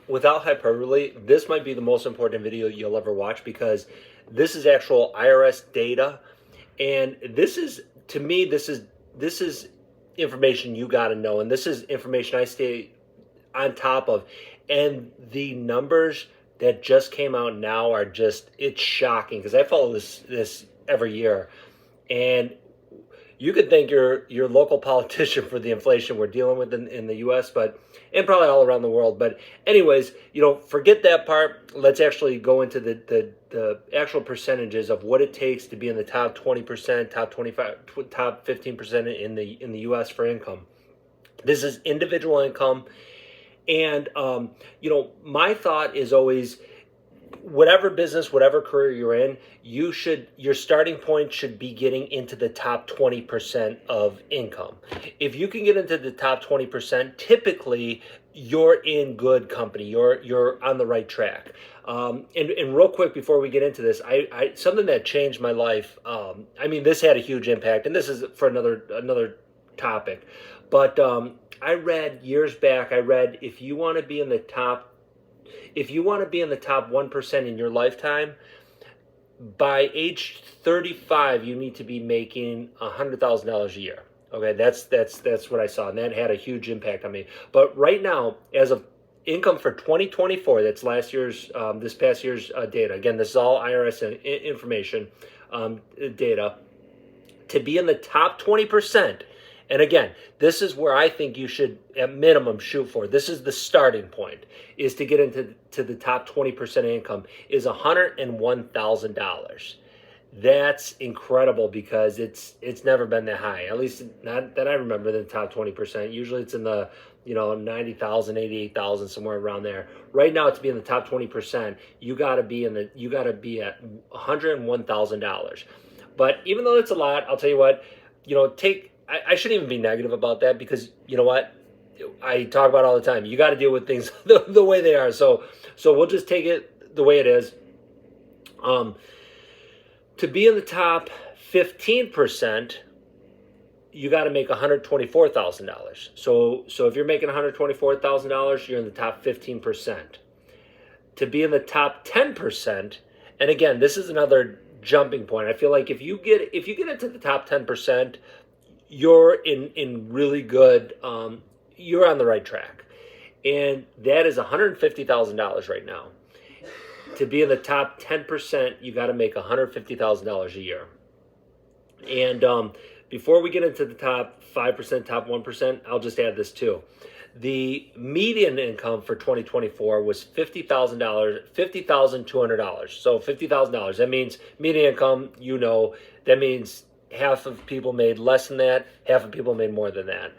without hyperbole, this might be the most important video you'll ever watch because this is actual IRS data, and this is, to me, this is information you got to know, and this is information I stay on top of, and the numbers that just came out now are just, it's shocking because I follow this every year, and you could thank your local politician for the inflation we're dealing with in the U.S., but and probably all around the world. But anyways, forget that part. Let's actually go into the actual percentages of what it takes to be in the top 20%, top 25, top 15% in the U.S. for income. This is individual income, and my thought is always, whatever business, whatever career you're in, your starting point should be getting into the top 20% of income. If you can get into the top 20%, typically you're in good company. You're on the right track. And real quick before we get into this, I something that changed my life. This had a huge impact, and this is for another topic. But I read years back. If you want to be in the top 1% in your lifetime, by age 35, you need to be making $100,000 a year. Okay, that's what I saw, and that had a huge impact on me. But right now, as of income for 2024, that's this past year's data. Again, this is all IRS information data. To be in the top 20%. And again, this is where I think you should, at minimum, shoot for. This is the starting point, is to get into the top 20% of income, is $101,000. That's incredible because it's never been that high, at least not that I remember, the top 20%. Usually it's in the 90,000, 88,000, somewhere around there. Right now, to be in the top 20%, you got to be at $101,000. But even though it's a lot, I'll tell you what, I shouldn't even be negative about that because you know what? I talk about it all the time. You got to deal with things the way they are. So we'll just take it the way it is. To be in the top 15%, you got to make $124,000. So if you're making $124,000, you're in the top 15%. To be in the top 10%, and again, this is another jumping point. I feel like if you get into the top 10%, you're in really good, you're on the right track. And that is $150,000 right now. To be in the top 10%, you got to make $150,000 a year. And before we get into the top 5%, top 1%, I'll just add this too. The median income for 2024 was $50,200. So $50,000. That means median income, that means half of people made less than that, half of people made more than that.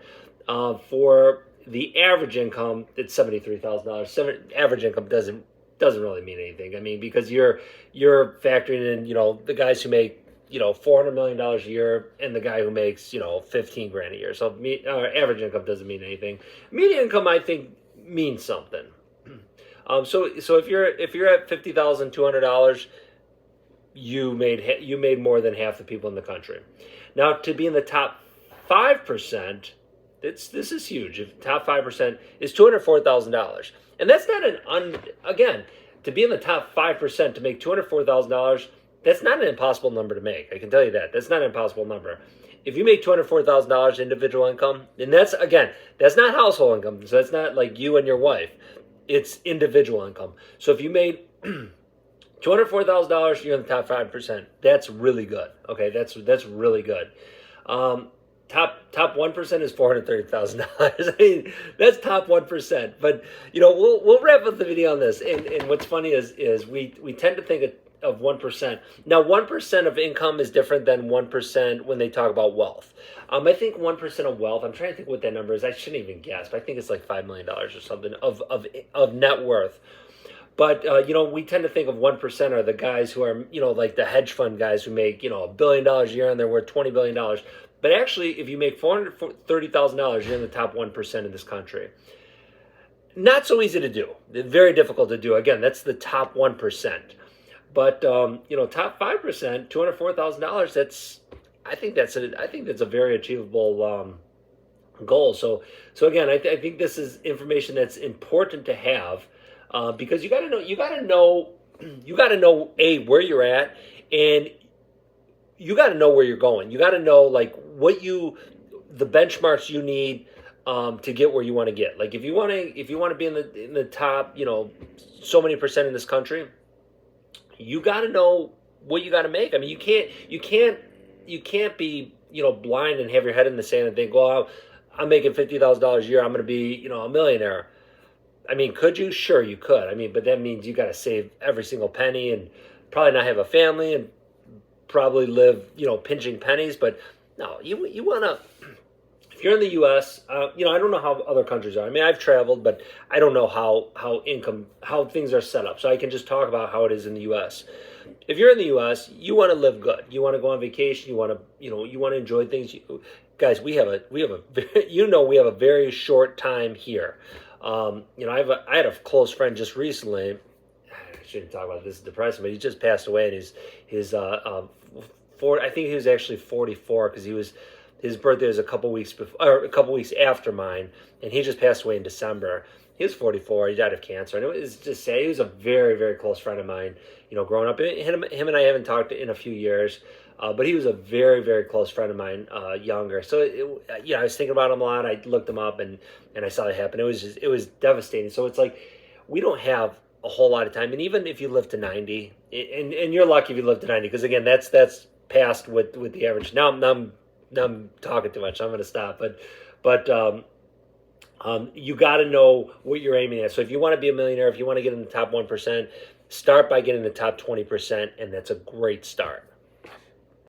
For the average income, it's $73,000. Average income doesn't really mean anything. Because you're factoring in, the guys who make, $400 million a year and the guy who makes, 15 grand a year. So average income doesn't mean anything. Median income, I think, means something. So if you're at $50,200, you made more than half the people in the country. Now, to be in the top 5%, this is huge. Top 5% is $204,000, and that's not again, to be in the top 5%, to make $204,000, that's not an impossible number to make. I can tell you that. That's not an impossible number. If you make $204,000 individual income, and that's not household income, so that's not like you and your wife. It's individual income. So if you made $204,000, you're in the top 5%. That's really good. Okay, that's really good. Top 1% is $430,000. That's top 1%. But we'll wrap up the video on this. And what's funny is we tend to think of 1%. Now, 1% of income is different than 1% when they talk about wealth. I think 1% of wealth, I'm trying to think what that number is. I shouldn't even guess, but I think it's like $5 million or something of net worth. But, we tend to think of 1% are the guys who are, like the hedge fund guys who make, $1 billion a year and they're worth $20 billion. But actually, if you make $430,000, you're in the top 1% in this country. Not so easy to do. Very difficult to do. Again, that's the top 1%. But, top 5%, $204,000, I think that's a very achievable goal. So again, I think this is information that's important to have. because you got to know a where you're at, and you got to know where you're going. You got to know like the benchmarks you need to get where you want to get. Like if you want to be in the top, so many percent in this country, you got to know what you got to make. I mean, you can't be blind and have your head in the sand and think, well, I'm making $50,000 a year, I'm going to be a millionaire. I mean, could you? Sure, you could. I mean, but that means you got to save every single penny and probably not have a family and probably live, pinching pennies. But no, you want to. If you're in the U.S., I don't know how other countries are. I mean, I've traveled, but I don't know how things are set up. So I can just talk about how it is in the U.S. If you're in the U.S., you want to live good. You want to go on vacation. You want to enjoy things. Guys, we have a we have a very short time here. I had a close friend just recently. I shouldn't talk about this; it's depressing, but he just passed away, and I think he was actually 44 because his birthday was a couple weeks before, or a couple weeks after mine, and he just passed away in December. He was 44. He died of cancer, and it was just sad. He was a very, very close friend of mine. Growing up, him and I haven't talked in a few years, but he was a very, very close friend of mine, younger. So I was thinking about him a lot. I looked him up, and I saw it happen. It was devastating. So it's like we don't have a whole lot of time, and even if you live to 90, and you're lucky if you live to 90, because again, that's past with the average. Now I'm talking too much. I'm going to stop. But you got to know what you're aiming at. So if you want to be a millionaire, if you want to get in the top 1%, start by getting the top 20%, and that's a great start.